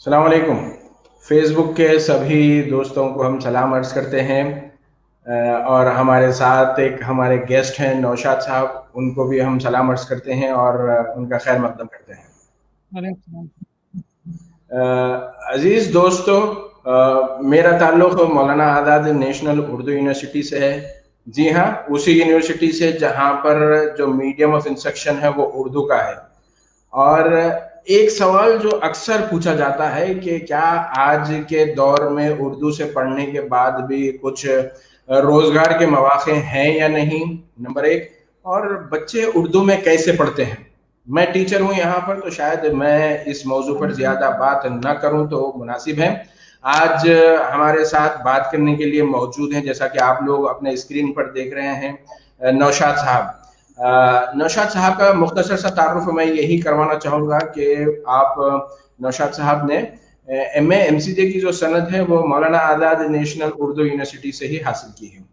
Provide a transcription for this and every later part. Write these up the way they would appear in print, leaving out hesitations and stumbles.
अस्सलाम वालेकुम। फेसबुक के सभी दोस्तों को हम सलाम अर्ज़ करते हैं। और हमारे साथ एक हमारे गेस्ट हैं नौशाद साहब, उनको भी हम सलाम अर्ज़ करते हैं और उनका खैर मकदम करते हैं। वालेकुम। अजीज़ दोस्तों, मेरा ताल्लुक़ मौलाना आज़ाद नेशनल उर्दू यूनिवर्सिटी से है। जी हाँ, उसी यूनिवर्सिटी से जहाँ पर जो मीडियम ऑफ इंस्ट्रक्शन है वो उर्दू का है। और एक सवाल जो अक्सर पूछा जाता है कि क्या आज के दौर में उर्दू से पढ़ने के बाद भी कुछ रोजगार के मौके हैं या नहीं, नंबर एक। और बच्चे उर्दू में कैसे पढ़ते हैं। मैं टीचर हूं यहाँ पर, तो शायद मैं इस मौजू पर ज्यादा बात न करूं तो मुनासिब है। आज हमारे साथ बात करने के लिए मौजूद हैं, जैसा कि आप लोग अपने स्क्रीन पर देख रहे हैं, नौशाद साहब। नौशाद साहब का मुख्तसर सा तारुफ मैं यही करवाना चाहूँगा कि आप नौशाद साहब ने एम ए एम सी जे की जो सनद है वो मौलाना आज़ाद नेशनल उर्दू यूनिवर्सिटी से ही हासिल की है।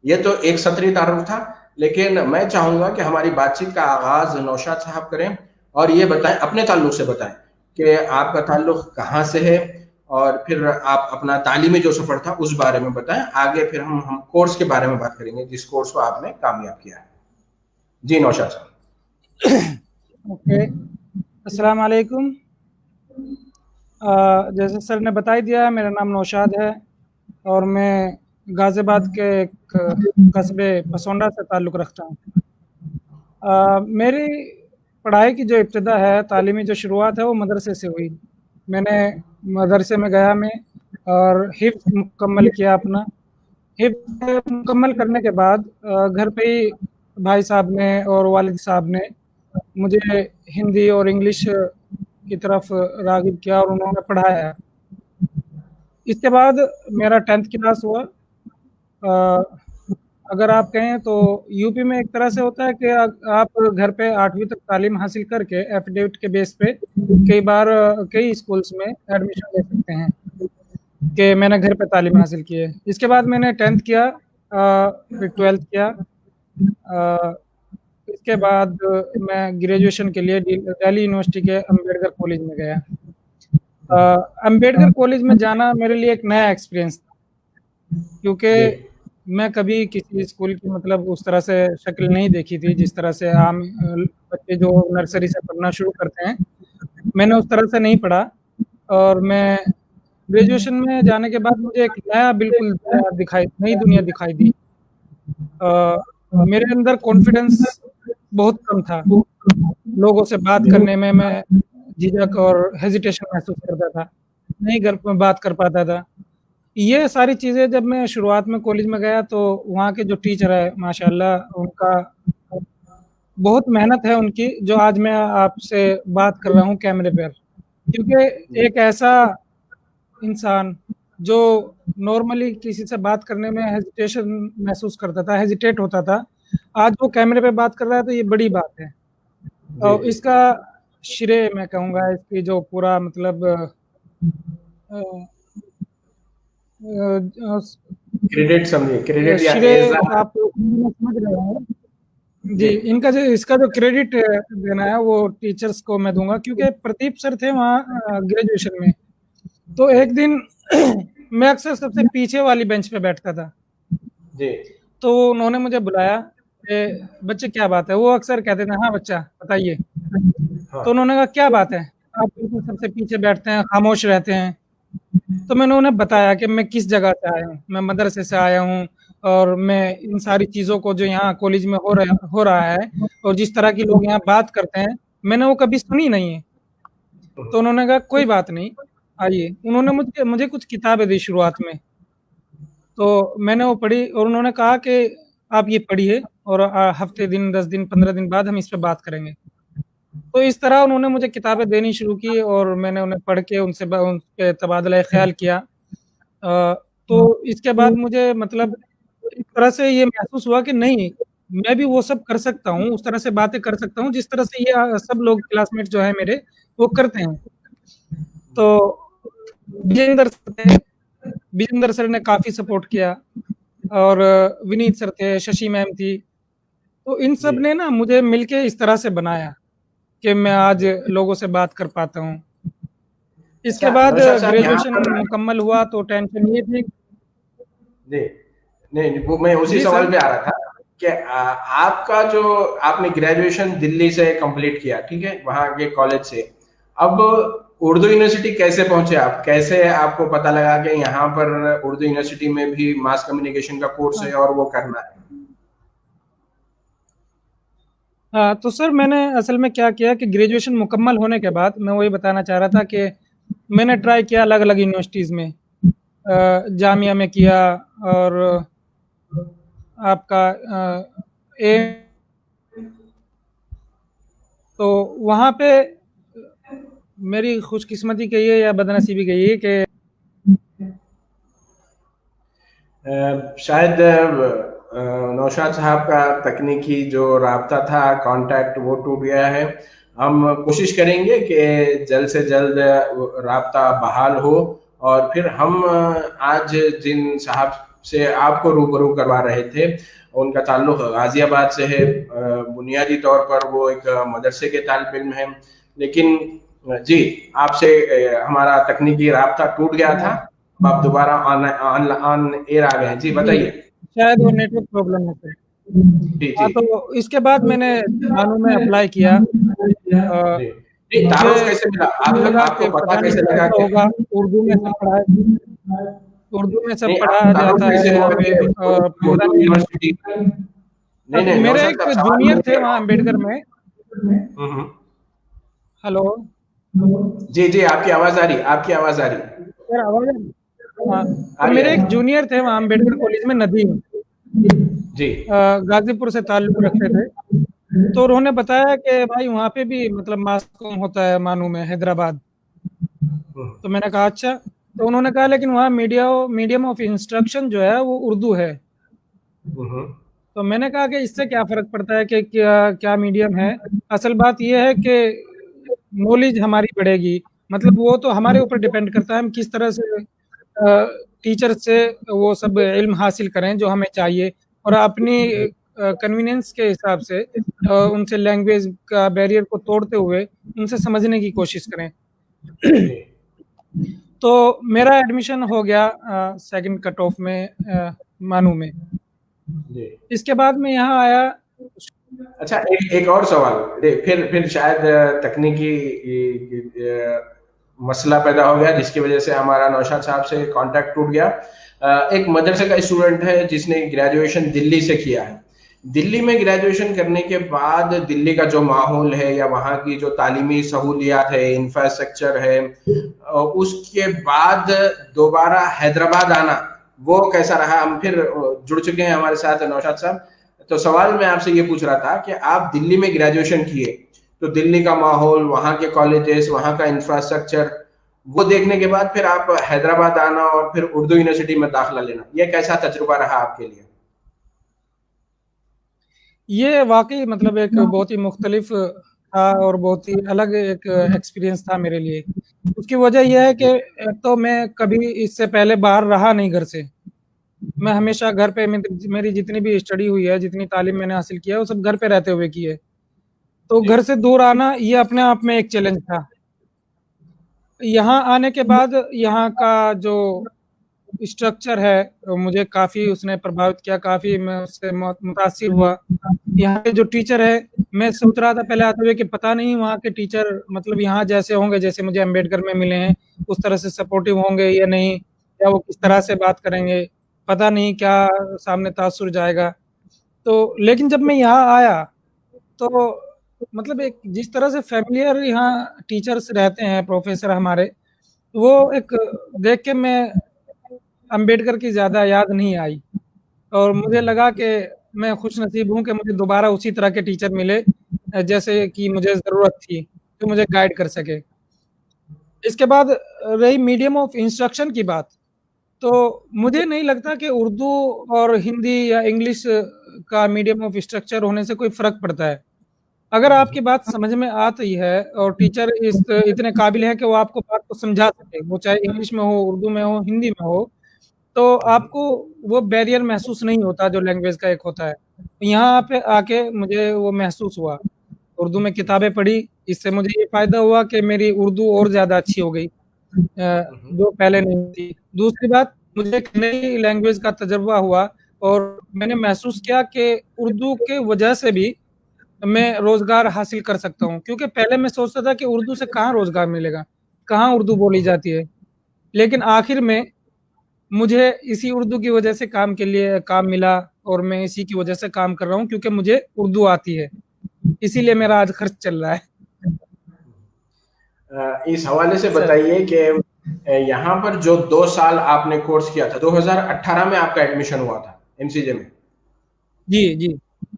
ये तो एक सतरी तारुफ था, लेकिन मैं चाहूँगा कि हमारी बातचीत का आगाज़ नौशाद साहब करें और ये बताएं, अपने ताल्लुक से बताएं कि आपका ताल्लुक कहाँ से है, और फिर आप अपना तालीमी जो सफ़र था उस बारे में बताएं। आगे फिर हम कोर्स के बारे में बात करेंगे, जिस कोर्स को आपने कामयाब किया है। जी नौशाद साहब। ओके, अस्सलाम वालेकुम। जैसे सर ने बता ही दिया, मेरा नाम नौशाद है और मैं गाज़ियाबाद के एक कस्बे पसौंडा से ताल्लुक़ रखता हूँ। मेरी पढ़ाई की जो इब्तिदा है, तालीमी जो शुरुआत है वो मदरसे से हुई। मैंने मदरसे में गया मैं और हिफ़्ज़ मुकम्मल किया अपना। हिफ़्ज़ मुकम्मल करने के बाद घर पे ही भाई साहब ने और वालिद साहब ने मुझे हिंदी और इंग्लिश की तरफ राग़िब किया और उन्होंने पढ़ाया। इसके बाद मेरा 10th क्लास हुआ। अगर आप कहें तो यूपी में एक तरह से होता है कि आप घर पे 8वीं तक तालीम हासिल करके एफ़िडेविट के बेस पे कई बार कई स्कूल्स में एडमिशन ले सकते हैं कि मैंने घर पे तालीम हासिल की है। इसके बाद मैंने 10th किया, फिर 12th किया। इसके बाद मैं ग्रेजुएशन के लिए दिल्ली यूनिवर्सिटी के अम्बेडकर कॉलेज में गया। अम्बेडकर कॉलेज में जाना मेरे लिए एक नया एक्सपीरियंस था, क्योंकि जी मैं कभी किसी स्कूल की मतलब उस तरह से शक्ल नहीं देखी थी, जिस तरह से आम बच्चे जो नर्सरी से पढ़ना शुरू करते हैं, मैंने उस तरह से नहीं पढ़ा। और मैं ग्रेजुएशन में जाने के बाद मुझे एक नया बिल्कुल नई दुनिया दिखाई दी। मेरे अंदर कॉन्फिडेंस बहुत कम था। लोगों से बात करने में मैं झिझक और हेजिटेशन महसूस करता था, नहीं घर पे बात कर पाता था। ये सारी चीज़ें जब मैं शुरुआत में कॉलेज में गया तो वहाँ के जो टीचर हैं माशाअल्लाह, उनका बहुत मेहनत है उनकी, जो आज मैं आपसे बात कर रहा हूँ कैमरे पर। क्योंकि एक ऐसा इंसान जो नॉर्मली किसी से बात करने में हेजिटेशन महसूस करता था, हेजिटेट होता था, आज वो कैमरे पे बात कर रहा है तो ये बड़ी बात है। जी और जी। इसका श्रेय मैं कहूँगा इसकी जो पूरा मतलब अ क्रेडिट समझिए, क्रेडिट या श्रेय एजाज। आप समझ रहे हैं। जी, जी इनका जो इसका जो क्रेडिट देना है वो टीचर्स को मैं दूँगा, क्योंकि प्रदीप सर थे वहाँ ग्रेजुएशन में। तो जी एक दिन मैं अक्सर सबसे पीछे वाली बेंच पे बैठता था। जी। तो उन्होंने मुझे बुलाया कि बच्चे क्या बात है? वो अक्सर कहते थे, हाँ बच्चा बताइए। हाँ। तो उन्होंने कहा क्या बात है? आप बिल्कुल सबसे पीछे बैठते हैं, खामोश रहते हैं। तो मैंने उन्हें बताया कि मैं किस जगह से आया हूँ, मैं मदरसे से आया हूँ और मैं इन सारी चीज़ों को जो यहाँ कॉलेज में हो रहा है और जिस तरह की लोग यहाँ बात करते हैं, मैंने वो कभी सुनी नहीं है। तो उन्होंने कहा कोई बात नहीं, आइए। उन्होंने मुझे मुझे कुछ किताबें दी शुरुआत में, तो मैंने वो पढ़ी और उन्होंने कहा कि आप ये पढ़िए और हफ़्ते दिन, 10 दिन, 15 दिन बाद हम इस पे बात करेंगे। तो इस तरह उन्होंने मुझे किताबें देनी शुरू की और मैंने उन्हें पढ़ के उन पे तबादला-ए-ख़्याल किया। अ, तो इसके बाद मुझे मतलब एक तरह से ये महसूस हुआ कि नहीं, मैं भी वो सब कर सकता हूँ, उस तरह से बातें कर सकता हूँ, जिस तरह से ये सब लोग क्लासमेट जो हैं मेरे, वो करते हैं। तो विजेंदर सर थे, विजेंदर सर ने काफ़ी सपोर्ट किया और विनीत सर थे, शशि मैम थी। तो इन जी सब ने ना मुझे मिलके इस तरह से बनाया कि मैं आज जी। लोगों से बात कर पाता हूँ। इसके बाद नौशाद साहब यहाँ ग्रेजुएशन पर मुकम्मल हुआ तो टेंशन ये थी। जी, नहीं, वो मैं उसी जी सवाल सर। पे आ रहा था कि आपका जो आपने ग्रेजुएशन दिल्ली से कंप्लीट किया, ठीक है, वहाँ के कॉलेज से। अब उर्दू यूनिवर्सिटी कैसे पहुंचे आप? कैसे आपको पता लगा कि यहाँ पर उर्दू यूनिवर्सिटी में भी मास कम्युनिकेशन का कोर्स है और वो करना है? हाँ, तो सर मैंने असल में क्या किया कि ग्रेजुएशन मुकम्मल होने के बाद मैं वही बताना चाह रहा था कि मैंने ट्राई किया अलग-अलग यूनिवर्सिटीज़ में। जामिया में किया और आपका ए तो वहाँ पे मेरी खुशकिस्मती कहिए या बदनसीबी कहिए कि शायद नौशाद साहब का तकनीकी जो राब्ता था, कांटेक्ट, वो टूट गया है। हम कोशिश करेंगे कि जल्द से जल्द राब्ता बहाल हो और फिर हम आज जिन साहब से आपको रूबरू करवा रहे थे, उनका ताल्लुक गाजियाबाद से है। बुनियादी तौर पर वो एक मदरसे के तालिब इल्म हैं, लेकिन जी, आपसे हमारा तकनीकी राब्ता टूट गया था। अब आप दोबारा ऑन एयर आ गए हैं। जी, जी, बताइए। शायद वो नेटवर्क प्रॉब्लम है सर। जी, हाँ, जी। तो इसके बाद मैंने मानू में अप्लाई किया। जी, जी, मुझे तारुफ कैसे मिला? लगा आपको कि पता पता नहीं कैसे लगा कैसा कि होगा, उर्दू में सब नहीं, पढ़ाया आपको तारुफ जाता कैसे है यहाँ हुआ पे कि पता उर्दू नहीं। यूनिवर्सिटी? नहीं, नहीं, मेरे नौशाद एक साहब, सवाल जूनियर थे सुनिए। वहाँ अम्बेडकर में। हम्म। हेलो, जी, जी, आपकी आवाज आ रही, आपकी आवाज आ रही। सर आवाज़ आ रही है? हाँ, आ तो रही, आ मेरे एक रही। जूनियर थे वहाँ अम्बेडकर कॉलेज में नदीम, जी। गाज़ीपुर से ताल्लुक़ रखते थे। तो उन्होंने बताया कि भाई वहाँ पे भी मतलब मास कॉम होता है मानू में, हैदराबाद। हम्म, तो मैंने कहा अच्छा। तो उन्होंने कहा लेकिन वहाँ मीडियम ऑफ इंस्ट्रक्शन जो है वो उर्दू है। हम्म, तो मैंने कहा कि इससे क्या फ़र्क पड़ता है कि क्या क्या मीडियम है? असल बात ये है कि नॉलेज हमारी बढ़ेगी। मतलब वो तो हमारे ऊपर डिपेंड करता है हम किस तरह से टीचर से वो सब इल्म हासिल करें जो हमें चाहिए और अपनी कन्वीनियंस के हिसाब से उनसे लैंग्वेज का बैरियर को तोड़ते हुए उनसे समझने की कोशिश करें। जी, तो मेरा एडमिशन हो गया सेकंड कट ऑफ में मानू में। जी। इसके बाद मैं यहाँ आया। अच्छा, एक एक और सवाल। फिर शायद तकनीकी मसला पैदा हो गया जिसकी वजह से हमारा नौशाद साहब से कांटेक्ट टूट गया। एक मदरसे का स्टूडेंट है जिसने ग्रेजुएशन दिल्ली से किया है। दिल्ली में ग्रेजुएशन करने के बाद दिल्ली का जो माहौल है या वहाँ की जो तालीमी सहूलियात है, इंफ्रास्ट्रक्चर है, उसके बाद दोबारा हैदराबाद आना, वो कैसा रहा? हम फिर जुड़ चुके हैं हमारे साथ नौशाद साहब। तो सवाल मैं आपसे ये पूछ रहा था कि आप दिल्ली में ग्रेजुएशन किए, तो दिल्ली का माहौल, वहाँ के कॉलेजेस, वहाँ का इंफ्रास्ट्रक्चर, वो देखने के बाद फिर आप हैदराबाद आना और फिर उर्दू यूनिवर्सिटी में दाखिला लेना, ये कैसा तजुर्बा रहा आपके लिए? ये वाक़ई मतलब एक बहुत ही मुख़्तलिफ़ था और बहुत ही अलग एक एक्सपीरियंस था मेरे लिए। उसकी वजह ये है कि जी, एक तो मैं कभी इससे पहले बाहर रहा नहीं घर से। मैं हमेशा घर पे मेरी जितनी भी स्टडी हुई है, जितनी तालीम मैंने हासिल किया है, वो सब घर पे रहते हुए की है। तो जी, घर से दूर आना ये अपने आप में एक चैलेंज था। यहाँ आने के बाद यहाँ का जो स्ट्रक्चर है मुझे काफ़ी उसने प्रभावित किया, काफ़ी मैं उससे मुतासिर हुआ। यहाँ के जो टीचर है, मैं सोच रहा था पहले आते हुए कि पता नहीं वहाँ के टीचर मतलब यहाँ जैसे होंगे जैसे मुझे अम्बेडकर में मिले हैं, उस तरह से सपोर्टिव होंगे या नहीं, या वो किस तरह से बात करेंगे, पता नहीं क्या सामने तासुर जाएगा। तो लेकिन जब मैं यहाँ आया, तो मतलब एक जिस तरह से फ़ैमिलियर यहाँ टीचर्स रहते हैं, प्रोफ़ेसर हमारे, वो एक देख के मैं अम्बेडकर की ज़्यादा याद नहीं आई और मुझे लगा कि मैं खुशनसीब हूँ कि मुझे दोबारा उसी तरह के टीचर मिले जैसे कि मुझे ज़रूरत थी, जो मुझे गाइड कर सके। इसके बाद रही मीडियम ऑफ इंस्ट्रक्शन की बात, तो मुझे नहीं लगता कि उर्दू और हिंदी या इंग्लिश का मीडियम ऑफ स्ट्रक्चर होने से कोई फ़र्क पड़ता है। अगर आपकी बात समझ में आती है और टीचर इतने काबिल हैं कि वो आपको बात को समझा सकें, वो चाहे इंग्लिश में हो, उर्दू में हो, हिंदी में हो, तो आपको वो बैरियर महसूस नहीं होता जो लैंग्वेज का एक होता है। यहाँ पे आके मुझे वो महसूस हुआ। उर्दू में किताबें पढ़ी, इससे मुझे ये फ़ायदा हुआ कि मेरी उर्दू और ज़्यादा अच्छी हो गई। जो पहले नहीं थी। दूसरी बात, मुझे एक नई लैंग्वेज का तजुर्बा हुआ और मैंने महसूस किया कि उर्दू के वजह से भी मैं रोज़गार हासिल कर सकता हूँ, क्योंकि पहले मैं सोचता था कि उर्दू से कहाँ रोज़गार मिलेगा, कहाँ उर्दू बोली जाती है। लेकिन आखिर में मुझे इसी उर्दू की वजह से काम के लिए काम मिला और मैं इसी की वजह से काम कर रहा हूँ क्योंकि मुझे उर्दू आती है। इसीलिए मेरा आज खर्च चल रहा है। इस हवाले से सर। बताइए कि यहाँ पर जो 2 साल आपने कोर्स किया था, 2018 में आपका एडमिशन हुआ था एमसीजे में। जी, जी,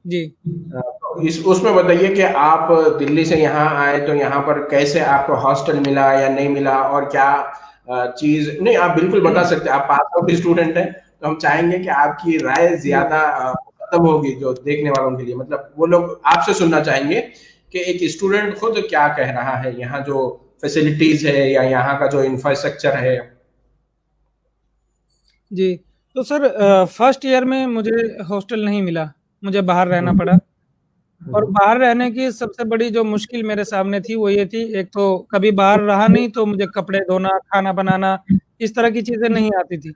जी। तो इस उसमें बताइए कि आप दिल्ली से यहाँ आए तो यहाँ पर कैसे आपको हॉस्टल मिला या नहीं मिला, और क्या चीज नहीं, आप बिल्कुल बता सकते हैं, आप पास आउट स्टूडेंट हैं, तो हम चाहेंगे कि आपकी राय जी, ज्यादा खत्म होगी जो देखने वालों के लिए, मतलब वो लोग आपसे सुनना चाहेंगे कि एक स्टूडेंट खुद क्या कह रहा है, यहाँ जो फैसिलिटीज है या यहाँ का जो इंफ्रास्ट्रक्चर है। जी। तो सर फर्स्ट ईयर में मुझे हॉस्टल नहीं मिला, मुझे बाहर रहना पड़ा और बाहर रहने की सबसे बड़ी जो मुश्किल मेरे सामने थी वो ये थी, एक तो कभी बाहर रहा नहीं तो मुझे कपड़े धोना, खाना बनाना, इस तरह की चीज़ें नहीं आती थी।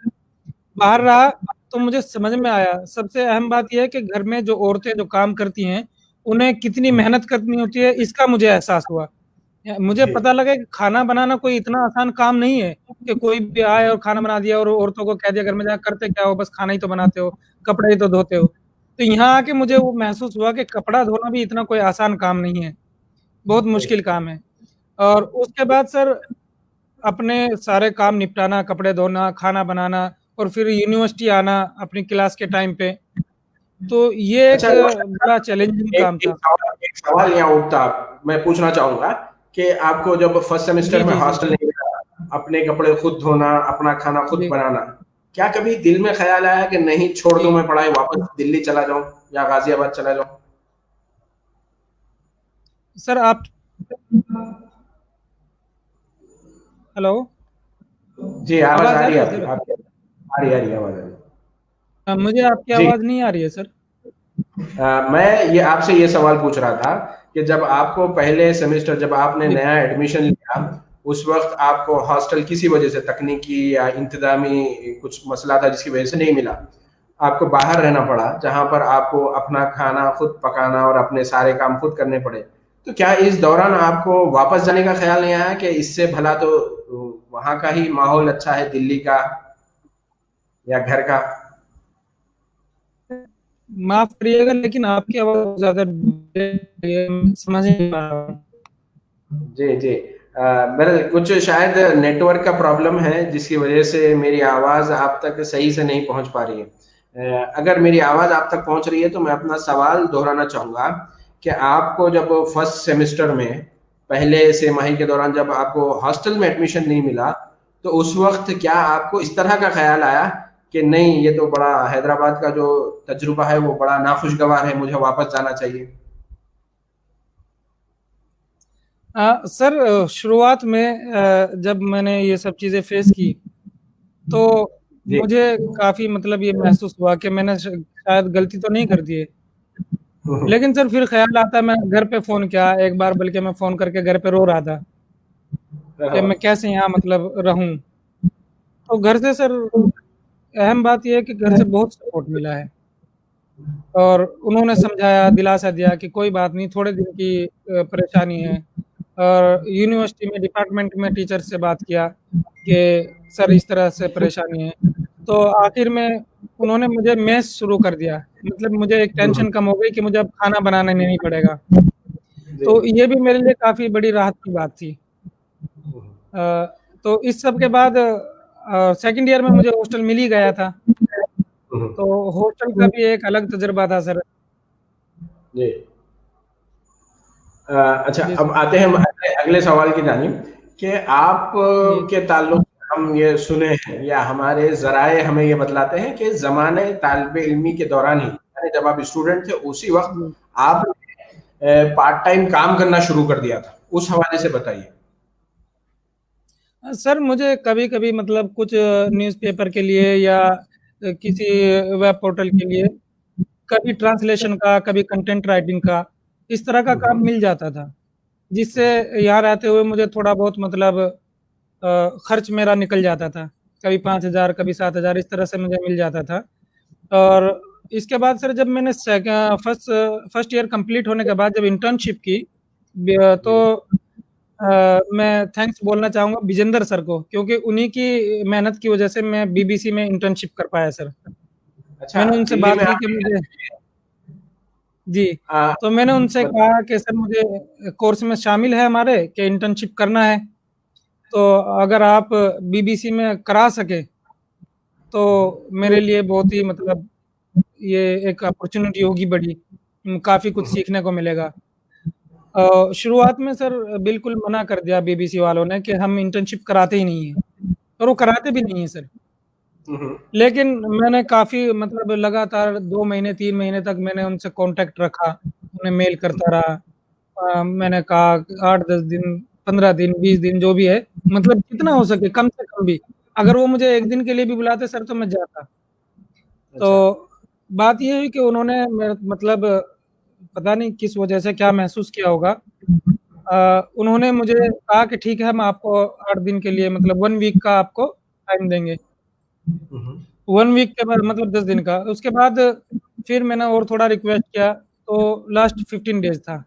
बाहर रहा तो मुझे समझ में आया, सबसे अहम बात ये है कि घर में जो औरतें जो काम करती हैं, उन्हें कितनी मेहनत करनी होती है, इसका मुझे एहसास हुआ। मुझे जी पता लगा कि खाना बनाना कोई इतना आसान काम नहीं है कि कोई भी आए और खाना बना दिया और औरतों को कह दिया घर में जाकर करते क्या हो, बस खाना ही तो बनाते हो, कपड़े ही तो धोते हो। तो यहाँ आके मुझे वो महसूस हुआ कि कपड़ा धोना भी इतना कोई आसान काम नहीं है, बहुत मुश्किल काम है। और उसके बाद सर अपने सारे काम निपटाना, कपड़े धोना, खाना बनाना और फिर यूनिवर्सिटी आना अपनी क्लास के टाइम पे, तो ये एक अच्छा, बड़ा चैलेंजिंग काम था। एक सवाल यहाँ उठता, मैं पूछना चाहूंगा कि आपको जब फर्स्ट सेमेस्टर जी, में जी, जी। हॉस्टल नहीं मिला, अपने कपड़े खुद धोना, अपना खाना खुद जी, बनाना, क्या कभी दिल में ख्याल आया कि नहीं छोड़ दूं, जी। मैं पढ़ाई वापस दिल्ली चला जाऊं या गाजियाबाद चला जाऊं? सर आप हेलो? जी, आवाज आ आवाज़ आ रही रही है है आपकी, सर? आ रही आवाज आ रही है। मुझे आपकी जी, आवाज़ नहीं आ रही है सर। मैं ये आपसे ये सवाल पूछ रहा था कि जब आपको पहले सेमेस्टर, जब आपने जी, नया एडमिशन लिया, उस वक्त आपको हॉस्टल किसी वजह से, तकनीकी या इंतजामी कुछ मसला था जिसकी वजह से नहीं मिला, आपको बाहर रहना पड़ा, जहां पर आपको अपना खाना खुद पकाना और अपने सारे काम खुद करने पड़े, तो क्या इस दौरान आपको वापस जाने का ख्याल नहीं आया कि इससे भला तो वहां का ही माहौल अच्छा है, दिल्ली का या घर का? माफ़ करिएगा लेकिन आपकी आवाज़ ज़्यादा समझ नहीं पा रहा हूँ। जी, जी। मेरा कुछ शायद नेटवर्क का प्रॉब्लम है जिसकी वजह से मेरी आवाज़ आप तक सही से नहीं पहुँच पा रही है। अगर मेरी आवाज़ आप तक पहुँच रही है तो मैं अपना सवाल दोहराना चाहूँगा कि आपको जब फर्स्ट सेमेस्टर में पहले तिमाही के दौरान जब आपको हॉस्टल में एडमिशन नहीं मिला, तो उस वक़्त क्या आपको इस तरह का ख़्याल आया कि नहीं, ये तो बड़ा हैदराबाद का जो तजुर्बा है वो बड़ा नाखुशगवार है, मुझे वापस जाना चाहिए? सर शुरुआत में जब मैंने ये सब चीज़ें फ़ेस की, तो जी। मुझे काफ़ी मतलब ये महसूस हुआ कि मैंने शायद गलती तो नहीं कर दी है। हुँ, हुँ। लेकिन सर फिर ख़्याल आता है, मैंने घर पे फ़ोन किया एक बार, बल्कि मैं फ़ोन करके घर पे रो रहा था कि मैं कैसे यहाँ मतलब रहूँ। तो घर से सर अहम बात ये है कि घर से बहुत सपोर्ट मिला है और उन्होंने समझाया, दिलासा दिया कि कोई बात नहीं, थोड़े दिन की परेशानी है। और यूनिवर्सिटी में डिपार्टमेंट में टीचर से बात किया कि सर इस तरह से परेशानी है। तो आखिर में उन्होंने मुझे मेस शुरू कर दिया। मतलब मुझे एक हुँ, हुँ। टेंशन कम हो गई कि मुझे अब खाना बनाना नहीं पड़ेगा। जी। तो ये भी मेरे लिए काफ़ी बड़ी राहत की बात थी। अ, तो इस सब के बाद सेकंड ईयर में मुझे हॉस्टल मिल ही गया था। हुँ, तो हुँ। हॉस्टल का भी एक अलग तजुर्बा था सर। जी। अच्छा, जी अब सर। आते हैं हम अगले अगले सवाल की जानिब कि आप जी। के ताल्लुक से हम ये सुने हैं या हमारे ज़राए हमें ये बतलाते हैं कि ज़माने तालिब इल्मी के दौरान ही, यानी जब आप स्टूडेंट थे उसी वक़्त जी। आपने पार्ट टाइम काम करना शुरू कर दिया था। उस हवाले से बताइए? सर मुझे कभी-कभी मतलब कुछ न्यूज़पेपर के लिए या किसी वेब पोर्टल के लिए कभी ट्रांसलेशन का, कभी कंटेंट राइटिंग का, इस तरह का हुँ, काम हुँ। मिल जाता था। जिससे यहाँ रहते हुए मुझे थोड़ा बहुत मतलब खर्च मेरा निकल जाता था। कभी 5,000 कभी 7,000 इस तरह से मुझे मिल जाता था। और इसके बाद सर जब मैंने फर्स्ट ईयर कंप्लीट होने के बाद जब इंटर्नशिप की तो जी। मैं थैंक्स बोलना चाहूँगा विजेंदर सर को, क्योंकि उन्हीं की मेहनत की वजह से मैं बीबीसी में इंटर्नशिप कर पाया सर। अच्छा, मैंने उनसे दिल्ली बात में की कि आपने क्या मुझे किया? जी, तो मैंने उनसे मतलब कहा कि सर मुझे कोर्स में शामिल है हमारे कि इंटर्नशिप करना है, तो अगर आप बीबीसी में करा सकें, तो मेरे लिए बहुत ही मतलब ये एक अपॉर्च्युनिटी होगी बड़ी, काफ़ी कुछ सीखने को मिलेगा। शुरुआत में सर बिल्कुल मना कर दिया बीबीसी वालों ने कि हम इंटर्नशिप कराते ही नहीं हैं, और वो कराते भी नहीं हैं सर। लेकिन मैंने काफ़ी मतलब लगातार 2 महीने 3 महीने तक मैंने उनसे कॉन्टैक्ट रखा, उन्हें मेल करता रहा। मैंने कहा 8-10 दिन, 15 दिन, 20 दिन जो भी है, मतलब जितना हो सके कम से कम भी। अगर वो मुझे 1 दिन के लिए भी बुलाते सर तो मैं जाता। तो अच्छा। बात ये है कि उन्होंने मतलब पता नहीं किस वजह से क्या महसूस किया होगा। उन्होंने मुझे कहा कि ठीक है हम आपको 8 दिन के लिए मतलब 1 वीक का आपको टाइम देंगे। 1 वीक के बाद मतलब 10 दिन का। उसके बाद फिर मैंने और थोड़ा रिक्वेस्ट किया तो लास्ट 15 डेज़ था।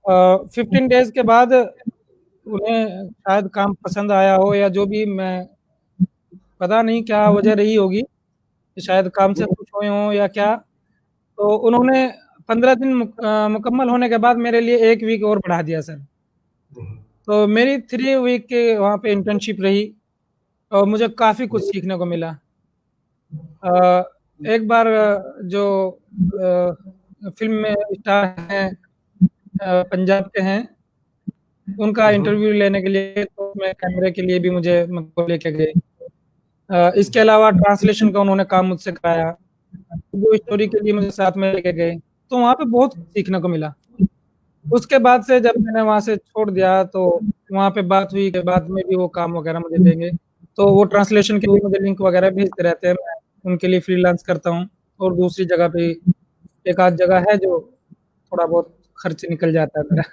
15 डेज़ के बाद उन्हें शायद काम पसंद आया हो या जो भी मैं पता नहीं क्या वजह रही होगी, कि शायद काम से खुश हुए हों या क्या। तो उन्होंने 15 दिन मुकम्मल होने के बाद मेरे लिए 1 वीक और बढ़ा दिया सर। तो मेरी 3 वीक की वहाँ पे इंटर्नशिप रही और मुझे काफ़ी कुछ सीखने को मिला। अ, एक बार जो फ़िल्म में स्टार हैं पंजाब के हैं, उनका इंटरव्यू लेने के लिए तो मैं कैमरे के लिए भी मुझे मुझको लेके गए। इसके अलावा ट्रांसलेशन का उन्होंने काम मुझसे कराया। वो स्टोरी के लिए मुझे साथ में लेके गए, तो वहाँ पे बहुत कुछ सीखने को मिला। उसके बाद से जब मैंने वहाँ से छोड़ दिया तो वहाँ पे बात हुई कि बाद में भी वो काम वग़ैरह मुझे देंगे। तो वो ट्रांसलेशन के लिए मुझे लिंक वग़ैरह भेजते रहते हैं, मैं उनके लिए फ्रीलांस करता हूँ और दूसरी जगह पे एक आध जगह है जो थोड़ा बहुत खर्च निकल जाता है मेरा।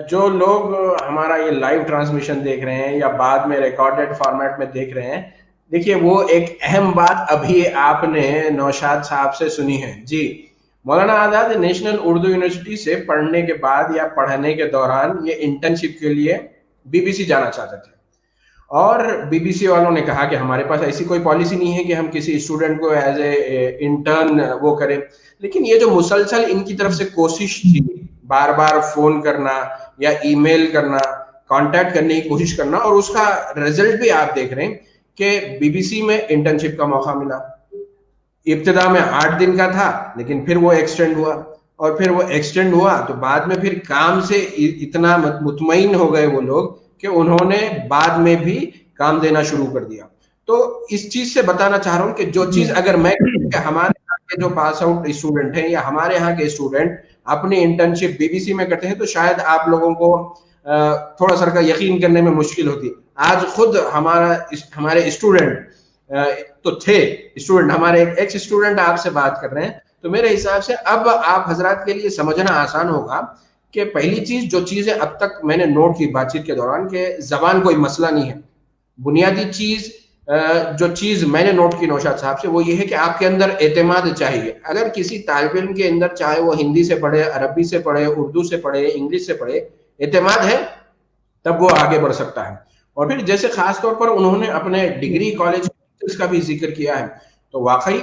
जो लोग हमारा ये लाइव ट्रांसमिशन देख रहे हैं या बाद में रिकॉर्डेड फॉर्मेट में देख रहे हैं, देखिए वो एक अहम बात अभी आपने नौशाद साहब से सुनी है जी। मौलाना आजाद नेशनल उर्दू यूनिवर्सिटी से पढ़ने के बाद या पढ़ने के दौरान ये इंटर्नशिप के लिए बीबीसी जाना चाहते थे, और बीबीसी वालों ने कहा कि हमारे पास ऐसी कोई पॉलिसी नहीं है कि हम किसी स्टूडेंट को एज ए इंटर्न वो करें। लेकिन ये जो मुसलसल इनकी तरफ से कोशिश थी, बार बार फोन करना या ईमेल करना, कांटेक्ट करने की कोशिश करना, और उसका रिजल्ट भी आप देख रहे हैं कि बीबीसी में इंटर्नशिप का मौका मिला। इब्तिदा में 8 दिन का था, लेकिन फिर वो एक्सटेंड हुआ, और फिर वो एक्सटेंड हुआ तो बाद में फिर काम से इतना मुतमईन हो गए वो लोग कि उन्होंने बाद में भी काम देना शुरू कर दिया। तो इस चीज से बताना चाह रहा हूं कि जो जी। चीज अगर मैं हमारे यहाँ के जो पास आउट स्टूडेंट हैं या हमारे यहाँ के स्टूडेंट अपनी इंटर्नशिप बीबीसी में करते हैं, तो शायद आप लोगों को थोड़ा सा का यकीन करने में मुश्किल होती है। आज खुद हमारे स्टूडेंट तो थे, स्टूडेंट हमारे एक एक्स स्टूडेंट आपसे बात कर रहे हैं, तो मेरे हिसाब से अब आप हजरात के लिए समझना आसान होगा कि पहली चीज जो चीजें अब तक मैंने नोट की बातचीत के दौरान कि जबान कोई मसला नहीं है। बुनियादी चीज जो चीज मैंने नोट की नौशाद साहब से वो ये है कि आपके अंदर एतमाद चाहिए। अगर किसी तालिब इल्म के अंदर, चाहे वो हिंदी से पढ़े, अरबी से पढ़े, उर्दू से पढ़े, इंग्लिश से पढ़े, एतमाद है, तब वो आगे बढ़ सकता है। और फिर जैसे खास तौर पर उन्होंने अपने डिग्री कॉलेज का भी जिक्र किया है, तो वाकई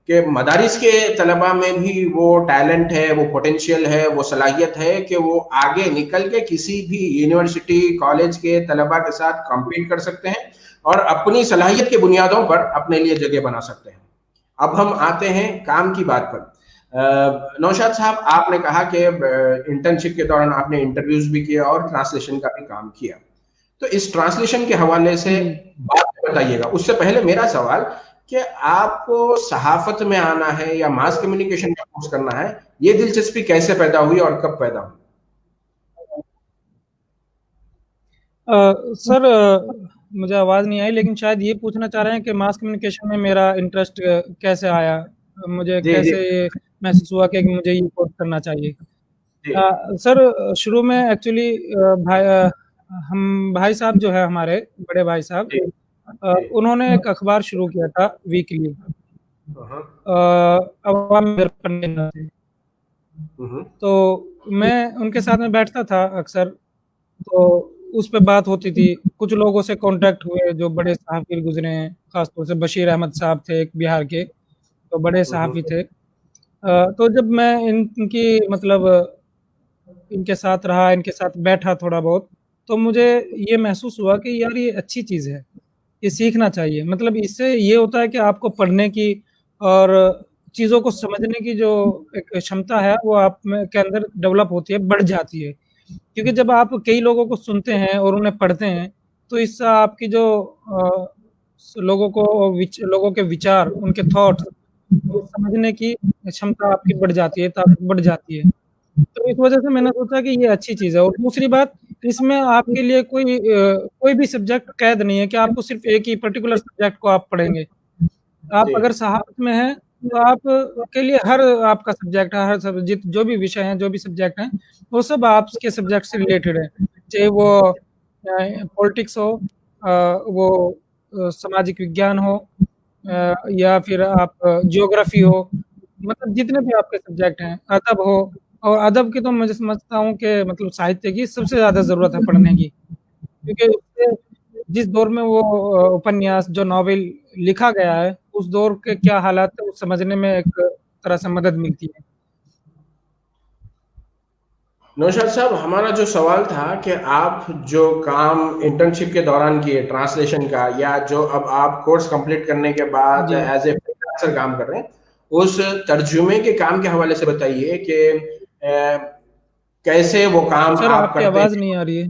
के मदारिस के तलबा में भी वो टैलेंट है, वो पोटेंशियल है, वो सलाहियत है कि वो आगे निकल के किसी भी यूनिवर्सिटी कॉलेज के तलबा के साथ कम्पीट कर सकते हैं और अपनी सलाहियत के बुनियादों पर अपने लिए जगह बना सकते हैं। अब हम आते हैं काम की बात पर। नौशाद साहब, आपने कहा कि इंटर्नशिप के दौरान आपने इंटरव्यूज भी किए और ट्रांसलेशन का भी काम किया, तो इस ट्रांसलेशन के हवाले से जी। बात बताइएगा। उससे पहले मेरा सवाल कि आपको सहाफत में आना है या मास कम्युनिकेशन का कोर्स करना है, ये दिलचस्पी कैसे पैदा हुई और कब पैदा हुई? सर मुझे आवाज़ नहीं आई, लेकिन शायद ये पूछना चाह रहे हैं कि मास कम्युनिकेशन में मेरा इंटरेस्ट कैसे आया? मुझे जी जी कैसे महसूस हुआ कि मुझे ये कोर्स करना चाहिए? जी। सर शुरू में एक्चुअली भाई हम भाई साहब जो है हमारे बड़े भाई साहब, जी, जी। उन्होंने एक अखबार शुरू किया था वीकली, हाँ, अवाम पन्ने में। हाँ। तो मैं उनके साथ में बैठता था अक्सर, तो उस पे बात होती थी। कुछ लोगों से कॉन्टैक्ट हुए जो बड़े सहाफ़ी गुज़रे हैं, ख़ास तौर से बशीर अहमद साहब थे एक बिहार के, तो बड़े हुँ, हुँ। सहाफ़ी थे। तो जब मैं इनकी मतलब इनके साथ रहा, इनके साथ बैठा थोड़ा बहुत, तो मुझे ये महसूस हुआ कि यार ये अच्छी चीज़ है, ये सीखना चाहिए। मतलब इससे ये होता है कि आपको पढ़ने की और चीज़ों को समझने की जो एक क्षमता है, वो आप में के अंदर डेवलप होती है, बढ़ जाती है। क्योंकि जब आप कई लोगों को सुनते हैं और उन्हें पढ़ते हैं, तो इससे आपकी जो अ, लोगों के विचार, उनके थॉट्स, ये समझने की क्षमता आपकी बढ़ जाती है, ताकत बढ़ जाती है। तो इस वजह से मैंने सोचा कि ये अच्छी चीज़ है और दूसरी बात, इसमें आपके लिए कोई भी सब्जेक्ट कैद नहीं है कि आपको सिर्फ़ एक ही पर्टिकुलर सब्जेक्ट को आप पढ़ेंगे। आप जी, अगर सहाफ़त में हैं, तो आप के लिए हर आपका सब्जेक्ट है, हर सब्जेक्ट जो भी विषय हैं, जो भी सब्जेक्ट हैं, वो सब आपके सब्जेक्ट से रिलेटेड है। चाहे वो पॉलिटिक्स हो, वो सामाजिक विज्ञान हो, या फिर आप ज्योग्राफ़ी हो, मतलब जितने भी आपके सब्जेक्ट हैं, अदब हो, और अदब की तो मैं समझता हूँ कि मतलब साहित्य की सबसे ज़्यादा ज़रूरत है पढ़ने की। क्योंकि उससे जिस दौर में वो उपन्यास जो नॉवेल लिखा गया है, उस दौर के क्या हालात थे, वो समझने में एक तरह से मदद मिलती है। नौशाद साहब, हमारा जो सवाल था कि आप जो काम इंटर्नशिप के दौरान किए ट्रांसलेशन का, या जो अब आप कोर्स कंप्लीट करने के बाद जी। एज ए फ्रीलांसर काम कर रहे हैं, उस तर्जुमे के काम के हवाले से बताइए कि कैसे वो काम सर आप आपकी करते आवाज़ हैं। नहीं आ रही है।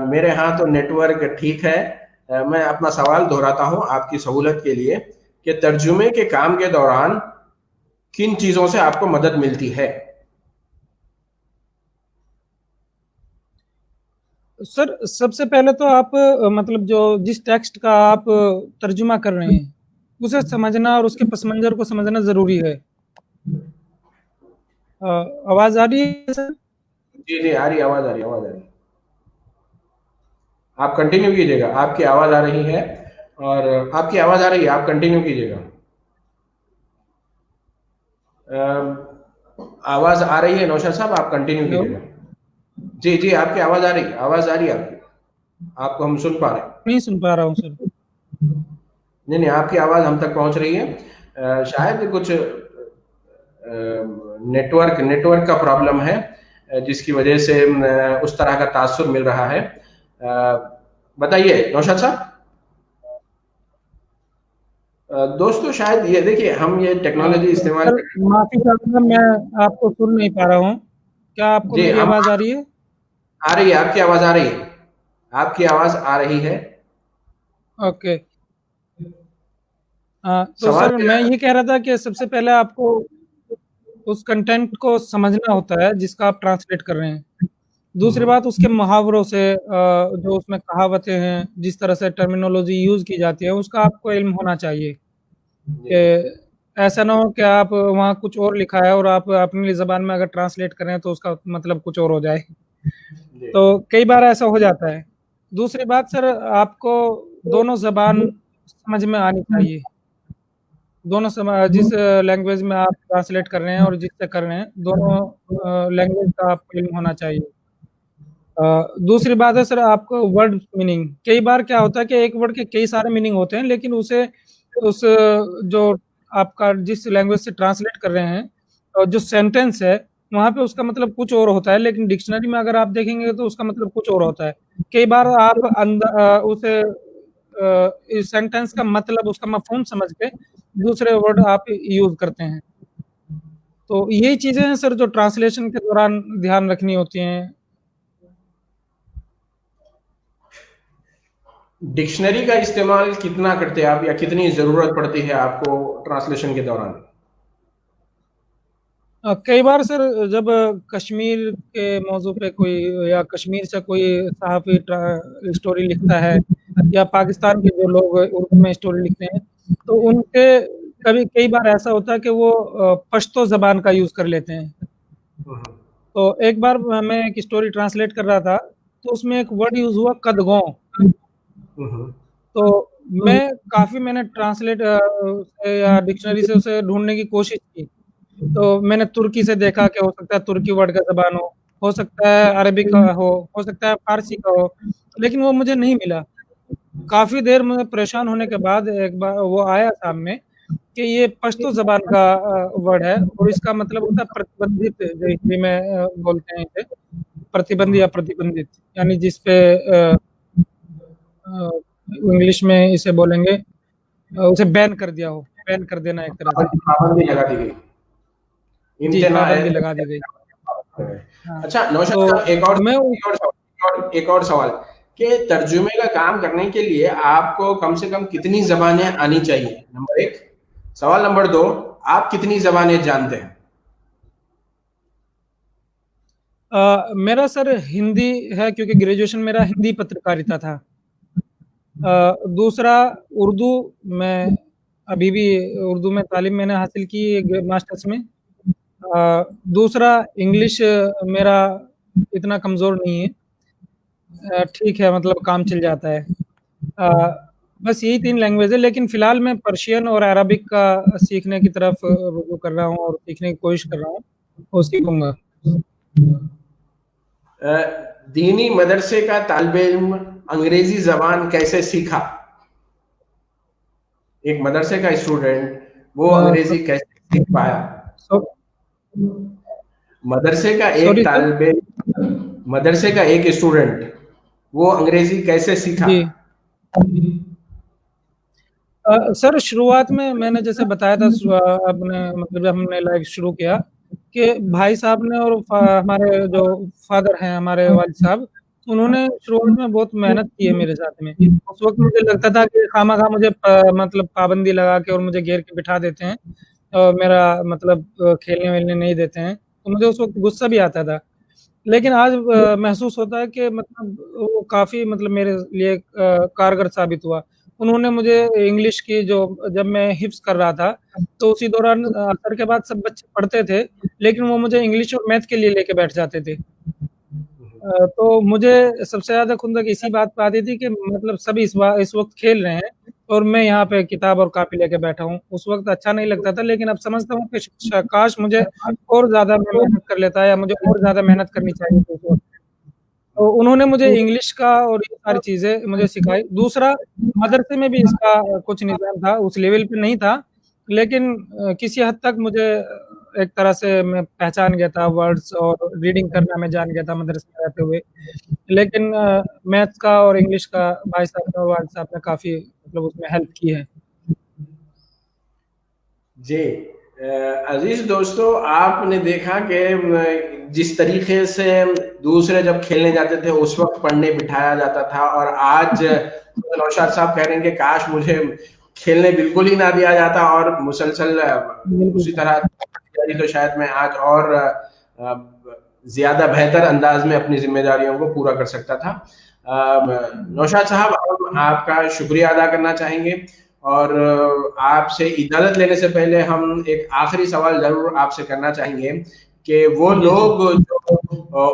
मेरे यहाँ तो नेटवर्क ठीक है। मैं अपना सवाल दोहराता हूँ आपकी सहूलत के लिए कि तर्जुमे के काम के दौरान किन चीज़ों से आपको मदद मिलती है। सर सबसे पहले तो आप मतलब जो जिस टेक्स्ट का आप तर्जुमा कर रहे हैं, उसे समझना और उसके पस मंज़र को समझना ज़रूरी है। अ, आवाज़ आ रही है सर? जी, जी, आ रही है, आवाज़ आ रही है, आवाज़ आ रही है। आप कंटिन्यू कीजिएगा, आपकी आवाज़ आ रही है, और आपकी आवाज़ आ रही है, आप कंटिन्यू कीजिएगा। आवाज़ आ रही है नौशाद साहब, आप कंटिन्यू हेलो? कीजिएगा। जी, जी, आपकी आवाज़ आ रही है, आवाज़ आ रही है आपकी। आपको हम सुन पा रहे हैं। नहीं सुन पा रहा हूँ सर। नहीं, नहीं, आपकी आवाज़ हम तक पहुँच रही है। शायद कुछ नेटवर्क नेटवर्क का प्रॉब्लम है, जिसकी वजह से उस तरह का तासुर मिल रहा है। बताइए नौशाद साहब। दोस्तों, शायद ये देखिए, हम ये टेक्नोलॉजी इस्तेमाल सर कर। माफ़ी चाहूँगा, मैं आपको सुन नहीं पा रहा हूँ। क्या आपको जी, मेरी हम आवाज़ आ रही है? आ रही है, आपकी आवाज़ आ रही है। आपकी आवाज़ आ रही है। ओके। तो सवाल सर मेरा। मैं ये कह रहा था कि सबसे पहले आपको उस कंटेंट को समझना होता है जिसका आप ट्रांसलेट कर रहे हैं। दूसरी बात उसके मुहावरों से, जो उसमें कहावतें हैं, जिस तरह से टर्मिनोलॉजी यूज़ की जाती है, उसका आपको इल्म होना चाहिए। जी, कि ऐसा ना हो कि आप वहाँ कुछ और लिखा है और आप अपनी ज़बान में अगर ट्रांसलेट करें तो उसका मतलब कुछ और हो जाए। जी। तो कई बार ऐसा हो जाता है। दूसरी बात सर, आपको दोनों ज़बान समझ में आनी चाहिए। दोनों जिस लैंग्वेज में आप ट्रांसलेट कर रहे हैं और जिससे कर रहे हैं, दोनों लैंग्वेज का आपको इल्म होना चाहिए। दूसरी बात है सर, आपको वर्ड मीनिंग, कई बार क्या होता है कि एक वर्ड के कई सारे मीनिंग होते हैं, लेकिन उसे उस जो आपका जिस लैंग्वेज से ट्रांसलेट कर रहे हैं, जो सेंटेंस है, वहाँ पे उसका मतलब कुछ और होता है, लेकिन डिक्शनरी में अगर आप देखेंगे तो उसका मतलब कुछ और होता है। कई बार आप उसे इस सेंटेंस का मतलब उसका मफ़हूम समझ के दूसरे वर्ड आप यूज़ करते हैं। तो यही चीज़ें हैं सर जो ट्रांसलेशन के दौरान ध्यान रखनी होती हैं। डिक्शनरी का इस्तेमाल कितना करते हैं आप, या कितनी ज़रूरत पड़ती है आपको ट्रांसलेशन के दौरान? कई बार सर जब कश्मीर के मौज़ू पे कोई या कश्मीर से कोई सहाफ़ी स्टोरी लिखता है या पाकिस्तान के जो लोग उर्दू में स्टोरी लिखते हैं, तो उनके कभी कई बार ऐसा होता है कि वो पश्तो ज़बान का यूज़ कर लेते हैं। हम्म। तो एक बार मैं एक स्टोरी ट्रांसलेट कर रहा था, तो उसमें एक वर्ड यूज़ हुआ कदगों। तो मैंने ट्रांसलेट या डिक्शनरी से उसे ढूँढने की कोशिश की। तो मैंने तुर्की से देखा कि हो सकता है तुर्की वर्ड का ज़बान हो सकता है अरबी का हो सकता है फ़ारसी का हो, लेकिन वो मुझे नहीं मिला। काफ़ी देर मुझे परेशान होने के बाद एक बार वो आया सामने कि ये पश्तो ज़बान का वर्ड है और इसका मतलब होता है प्रतिबंधित, जो हिंदी में बोलते हैं इसे, प्रतिबंध या प्रतिबंधित, यानी जिस पे अ, इंग्लिश में इसे बोलेंगे उसे बैन कर दिया हो, बैन कर देना एक तरह से। पाबंदी लगा दी गई, जी, इम्तिना है। पाबंदी लगा दी गई। हाँ, अच्छा नौशाद तो साहब, मैं एक और सवाल कि तर्जुमे का काम करने के लिए आपको कम से कम कितनी जबानें आनी चाहिए, नंबर एक। सवाल नंबर दो, आप कितनी जबानें जानते हैं? मेरा सर हिंदी है, क्योंकि ग्रेजुएशन मेरा हिंदी पत्रकारिता था। दूसरा उर्दू, मैं अभी भी उर्दू में तालीम मैंने हासिल की है मास्टर्स में। दूसरा इंग्लिश मेरा इतना कमज़ोर नहीं है, ठीक है, मतलब काम चल जाता है। बस यही 3 लैंग्वेज है, लेकिन फ़िलहाल मैं पर्शियन और अरबिक का सीखने की तरफ रुजू कर रहा हूँ और सीखने की कोशिश कर रहा हूँ, और सीखूँगा। दीनी मदरसे का तालिब इल्म अंग्रेजी जबान कैसे सीखा? एक मदरसे का स्टूडेंट वो स अंग्रेजी कैसे सीख पाया? सो मदरसे का एक सॉरी सर? मदरसे का एक स्टूडेंट वो अंग्रेजी कैसे सीखा? जी। सर शुरुआत में मैंने जैसे बताया था, अपने मतलब जब हमने लाइफ शुरू किया कि भाई साहब ने और हमारे जो फादर हैं, हमारे वालिद साहब, उन्होंने शुरुआत में बहुत मेहनत की है मेरे साथ में। उस वक़्त मुझे लगता था कि खामख़ा मुझे मतलब पाबंदी लगा के और मुझे घेर के बिठा देते हैं, मेरा मतलब खेलने-वेलने नहीं देते हैं, तो मुझे उस वक़्त गुस्सा भी आता था। लेकिन आज महसूस होता है कि मतलब वो काफ़ी मतलब मेरे लिए कारगर साबित हुआ। उन्होंने मुझे इंग्लिश की जो जब मैं हिफ़्ज़ कर रहा था, तो उसी दौरान असर के बाद सब बच्चे पढ़ते थे, लेकिन वो मुझे इंग्लिश और मैथ के लिए लेके बैठ जाते थे। तो मुझे सबसे ज़्यादा खुंदक इसी बात पे आती थी कि मतलब सब इस वक़्त खेल रहे हैं और मैं यहाँ पे किताब और कॉपी लेके बैठा हूँ। उस वक़्त अच्छा नहीं लगता था, लेकिन अब समझता हूँ कि काश मुझे और ज़्यादा मैं मेहनत कर लेता, या मुझे और ज़्यादा मेहनत करनी चाहिए थी उस वक़्त। तो उन्होंने मुझे इंग्लिश का और ये सारी चीज़ें मुझे सिखाई। दूसरा, मदरसे में भी इसका कुछ निज़ाम था, उस लेवल पे नहीं था, लेकिन किसी हद तक मुझे एक तरह से मैं पहचान गया था, वर्ड्स और रीडिंग करना मैं जान गया था मदरसे में रहते हुए। लेकिन मैथ्स का और इंग्लिश का भाई साहब और वालिद साहब ने काफ़ी मतलब उसमें हेल्प की है। जी। अजीज दोस्तों, आपने देखा कि जिस तरीके से दूसरे जब खेलने जाते थे उस वक्त पढ़ने बिठाया जाता था, और आज नौशाद साहब कह रहे हैं कि काश मुझे खेलने बिल्कुल ही ना दिया जाता और मुसलसल बिल्कुल उसी सर। तरह तैयारी, तो शायद मैं आज और ज्यादा बेहतर अंदाज में अपनी जिम्मेदारियों को पूरा कर सकता था। नौशाद साहब, हम आपका शुक्रिया अदा करना चाहेंगे, और आपसे इजाजत लेने से पहले हम एक आखिरी सवाल जरूर आपसे करना चाहेंगे कि वो जी, जी। लोग जो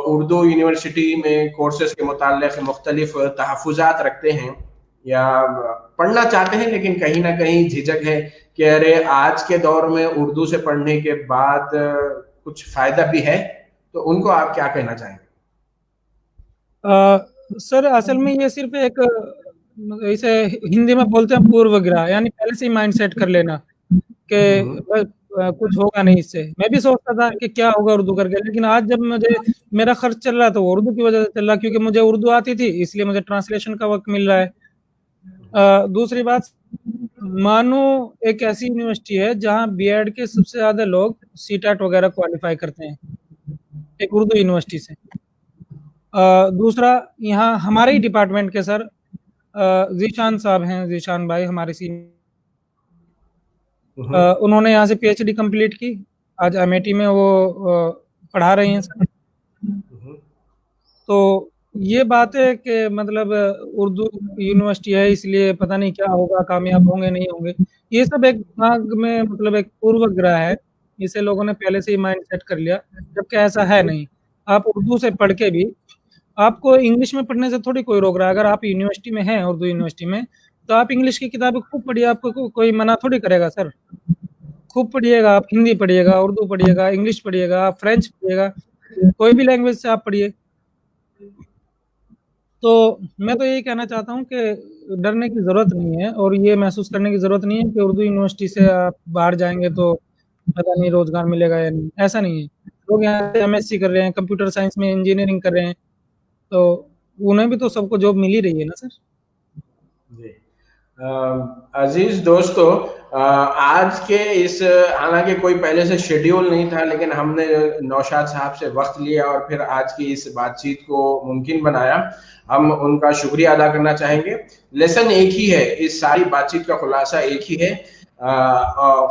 उर्दू यूनिवर्सिटी में कोर्सेज के मुताल्लिक मुख्तलिफ तहफ़्फ़ुज़ात रखते हैं या पढ़ना चाहते हैं, लेकिन कहीं ना कहीं झिझक है कि अरे आज के दौर में उर्दू से पढ़ने के बाद कुछ फायदा भी है, तो उनको आप क्या कहना चाहेंगे? सर असल में ये सिर्फ़ एक इसे हिंदी में बोलते हैं पूर्वग्रह, यानी पहले से ही माइंडसेट कर लेना कि हम्म, बस कुछ होगा नहीं इससे। मैं भी सोचता था कि क्या होगा उर्दू करके, लेकिन आज जब मुझे मेरा खर्च चल रहा है तो वो उर्दू की वज़ह से चल रहा है, क्योंकि मुझे उर्दू आती थी, इसलिए मुझे ट्रांसलेशन का वर्क मिल रहा है। दूसरी बात, मानो एक ऐसी यूनिवर्सिटी है जहाँ बीएड के सबसे ज़्यादा लोग सीटेट वगैरह क्वालीफाई करते हैं, एक उर्दू यूनिवर्सिटी से। दूसरा, यहाँ हमारे ही डिपार्टमेंट के सर ज़ीशान साहब हैं, ज़ीशान भाई हमारे हम्म, उन्होंने यहाँ से पीएचडी कंप्लीट की। आज अमेठी में वो पढ़ा रही हैं सर। हम्म, तो ये बात है कि मतलब उर्दू यूनिवर्सिटी है, इसलिए पता नहीं क्या होगा, कामयाब होंगे, नहीं होंगे। ये सब एक दिमाग में मतलब एक पूर्वग्रह है, इसे लोगों ने पहले से ही माइंड सेट कर लिया, जबकि ऐसा है नहीं। आप उर्दू से पढ़ के भी आपको इंग्लिश में पढ़ने से थोड़ी कोई रोक रहा है। अगर आप यूनिवर्सिटी में हैं, उर्दू यूनिवर्सिटी में, तो आप इंग्लिश की किताबें खूब पढ़िए, आपको कोई मना थोड़ी करेगा सर। खूब पढ़िएगा, आप हिंदी पढ़िएगा, उर्दू पढ़िएगा, इंग्लिश पढ़िएगा, फ्रेंच पढ़िएगा, कोई भी लैंग्वेज से आप पढ़िए। तो मैं तो यही कहना चाहता हूँ कि डरने की ज़रूरत नहीं है और ये महसूस करने की ज़रूरत नहीं है कि उर्दू यूनिवर्सिटी से आप बाहर जाएँगे तो पता नहीं रोज़गार मिलेगा या नहीं, ऐसा नहीं है। लोग यहाँ से एमएससी कर रहे हैं, कंप्यूटर साइंस में इंजीनियरिंग कर रहे हैं, तो उन्हें भी तो सबको जॉब मिल ही रही है ना सर। जी। अजीज दोस्तों, आज के इस, हालांकि कोई पहले से शेड्यूल नहीं था, लेकिन हमने नौशाद साहब से वक्त लिया और फिर आज की इस बातचीत को मुमकिन बनाया। हम उनका शुक्रिया अदा करना चाहेंगे। लेसन एक ही है, इस सारी बातचीत का खुलासा एक ही है।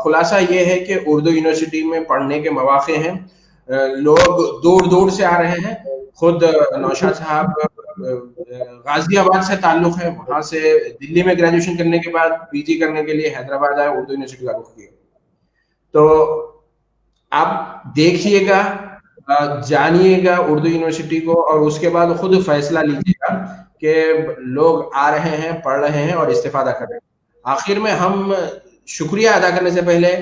खुलासा ये है कि उर्दू यूनिवर्सिटी में पढ़ने के मौके हैं, लोग दूर दूर से आ रहे हैं। खुद नौशाद साहब गाजियाबाद से ताल्लुक है, वहां से दिल्ली में ग्रेजुएशन करने के बाद पीजी करने के लिए हैदराबाद आए, उर्दू यूनिवर्सिटी का रुख किया। तो आप देखिएगा, जानिएगा उर्दू यूनिवर्सिटी को, और उसके बाद खुद फैसला लीजिएगा कि लोग आ रहे हैं, पढ़ रहे हैं और इस्तेफादा कर रहे हैं। आखिर में हम शुक्रिया अदा करने से पहले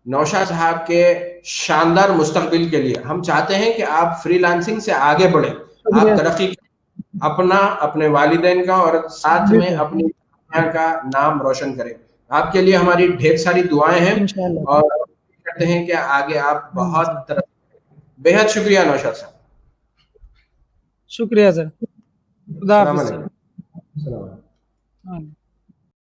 नौशाद साहब के शानदार मुस्तकबिल के लिए हम चाहते हैं कि आप फ्रीलांसिंग से आगे बढ़े, आप तरक्की, अपना, अपने वालिदैन का और साथ में अपनी का नाम रोशन करें। आपके लिए हमारी ढेर सारी दुआएं हैं और करते हैं कि आगे आप बहुत तरक्की। बेहद शुक्रिया नौशाद साहब। शुक्रिया सर। खुदा हाफिज सर। अस्सलाम वालेकुम।